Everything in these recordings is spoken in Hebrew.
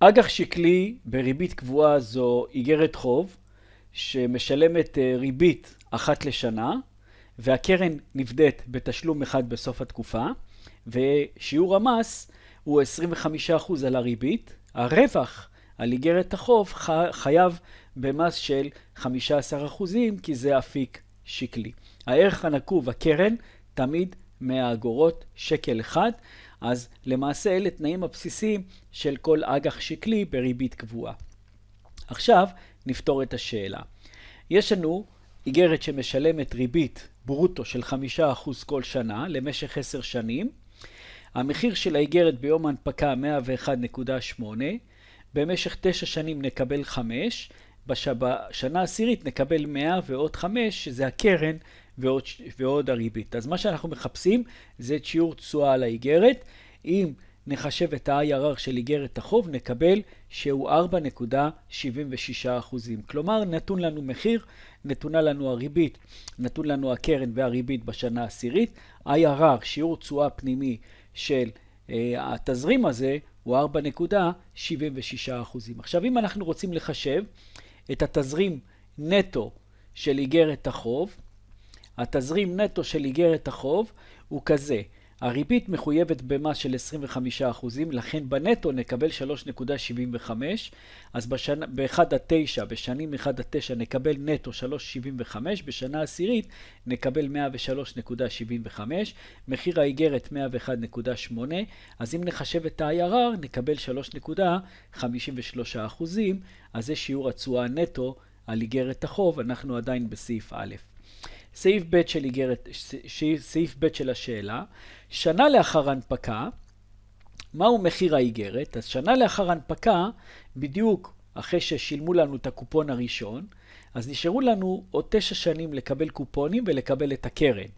אג"ח שקלי בריבית קבועה זו איגרת חוב שמשלמת ריבית אחת לשנה, והקרן נפדית בתשלום אחד בסוף התקופה, ושיעור המס הוא 25% על הריבית. הרווח על איגרת החוב חייב במס של 15%, כי זה אפיק שקלי. הערך הנקוב, הקרן, תמיד 100 אגורות, שקל אחד. אז למעשה אלה תנאים הבסיסיים של כל אג"ח שקלי בריבית קבועה. עכשיו נפתור את השאלה. יש לנו איגרת שמשלמת ריבית ברוטו של 5% כל שנה למשך 10 שנים. המחיר של האיגרת ביום ההנפקה 101.8, במשך 9 שנים נקבל 5, בשנה העשירית נקבל 100 ועוד 5, שזה הקרן ועוד הריבית. אז מה שאנחנו מחפשים זה את שיעור תשואה על האיגרת. אם נחשב את ה-IRR של איגרת החוב, נקבל שהוא 4.76%. כלומר, נתון לנו מחיר, נתונה לנו הריבית, נתון לנו הקרן והריבית בשנה העשירית. IRR, שיעור תשואה פנימי של התזרים הזה, הוא 4.76%. עכשיו, אם אנחנו רוצים לחשב את התזרים נטו של איגרת החוב, התזרים נטו של איגרת החוב הוא כזה. הריבית מחויבת במס של 25%, לכן בנטו נקבל 3.75, אז ב-1-9, בשנים 1-9 נקבל נטו 3.75, בשנה עשירית נקבל 103.75, מחיר האיגרת 101.8, אז אם נחשב את ה-IRR נקבל 3.53%, אז זה שיעור התשואה נטו על איגרת החוב. אנחנו עדיין בסעיף א'. סעיף ב' של השאלה, שנה לאחר הנפקה, מהו מחיר האיגרת? אז שנה לאחר הנפקה, בדיוק אחרי ששילמו לנו את הקופון הראשון, אז נשארו לנו עוד 9 שנים לקבל קופונים ולקבל את הקרן.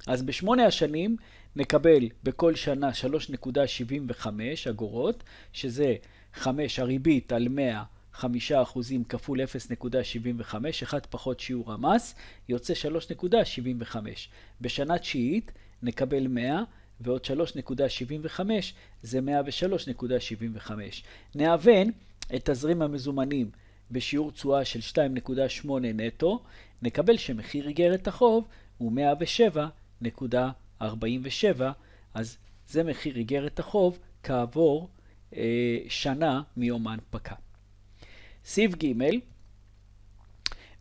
אז ב8 השנים נקבל בכל שנה 3.75 אגורות, שזה 5 הריבית על 100, 5% כפול 0.75, 1 פחות שיעור המס, יוצא 3.75. בשנה תשיעית נקבל 100 ועוד 3.75, זה 103.75. נאבן את תזרים המזומנים בשיעור תשואה של 2.8 נטו, נקבל שמחיר איגרת החוב הוא 107.47, אז זה מחיר איגרת החוב כעבור שנה מיום ההנפקה. סעיף ג',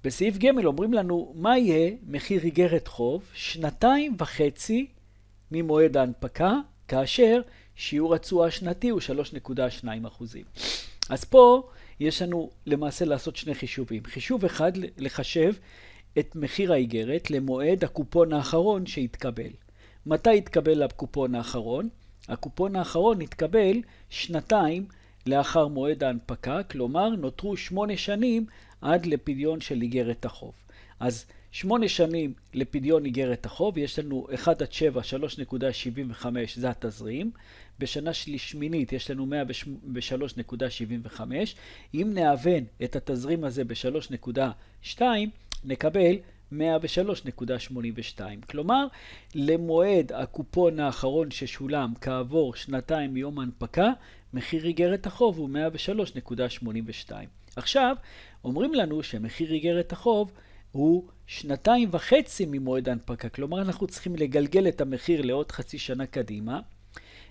בסעיף ג' אומרים לנו מה יהיה מחיר איגרת חוב 2.5 ממועד ההנפקה, כאשר שיעור התשואה השנתי הוא 3.2%. אז פה יש לנו למעשה לעשות שני חישובים. חישוב אחד, לחשב את מחיר האיגרת למועד הקופון האחרון שהתקבל. מתי התקבל הקופון האחרון? הקופון האחרון התקבל 2 לאחר מועד ההנפקה, כלומר נותרו 8 שנים עד לפדיון של איגרת החוב. אז 8 שנים לפדיון איגרת החוב, יש לנו 1-7, 3.75 זה התזרים. בשנה שמינית יש לנו 103.75. אם נאבן את התזרים הזה ב-3.2, נקבל 103.82. כלומר, למועד הקופון האחרון ששולם כעבור 2 מיום ההנפקה, מחיר איגרת החוב הוא 103.82. עכשיו, אומרים לנו שמחיר איגרת החוב הוא 2.5 ממועד ההנפקה. כלומר, אנחנו צריכים לגלגל את המחיר לעוד חצי שנה קדימה,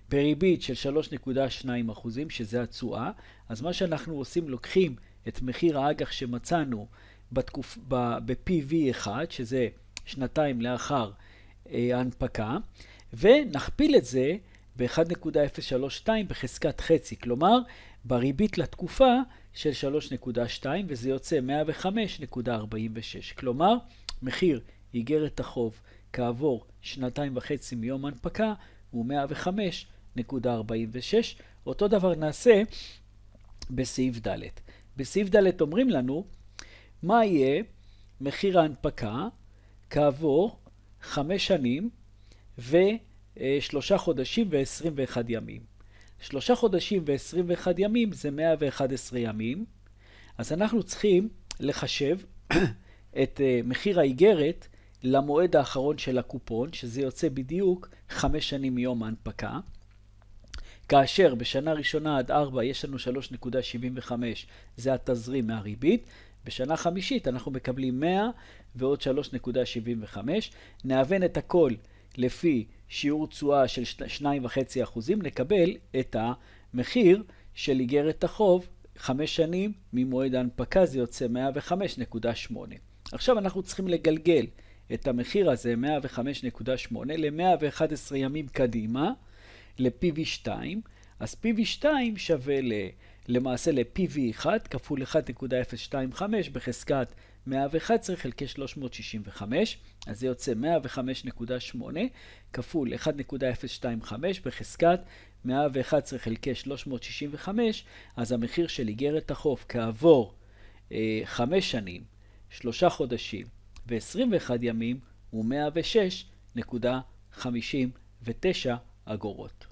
בריבית של 3.2%, שזה התשואה. אז מה שאנחנו עושים, לוקחים את מחיר האג"ח שמצאנו ב-PV1, שזה 2 לאחר ההנפקה, ונכפיל את זה ב-1.032 בחזקת חצי, כלומר בריבית לתקופה של 3.2, וזה יוצא 105.46. כלומר, מחיר איגרת החוב כעבור 2.5 מיום ההנפקה הוא 105.46. אותו דבר נעשה בסעיף ד'. בסעיף ד' אומרים לנו מה יהיה מחיר ההנפקה כעבור 5 שנים ו3 חודשים ו21 ימים. 3 חודשים ו21 ימים זה 111 ימים. אז אנחנו צריכים לחשב את מחיר האיגרת למועד האחרון של הקופון, שזה יוצא בדיוק 5 שנים מיום ההנפקה. כאשר בשנה ראשונה עד 4 יש לנו 3.75, זה התזרים מהריבית. בשנה חמישית אנחנו מקבלים 100 ועוד 3.75. נאבן את הכל לפי שיעור תשואה של 2.5%, נקבל את המחיר של איגרת החוב 5 שנים ממועד ההנפקה, זה יוצא 105.8. עכשיו אנחנו צריכים לגלגל את המחיר הזה 105.8 ל-111 yמים קדימה ל-PV2. אז PV2 שווה למעשה ל-PV1 כפול 1.025 בחזקת 111 חלקי 365, אז זה יוצא 105.8 כפול 1.025 בחזקת 111 חלקי 365, אז המחיר של איגרת החוב כעבור 5 שנים, 3 חודשים ו-21 ימים הוא 106.59 אגורות.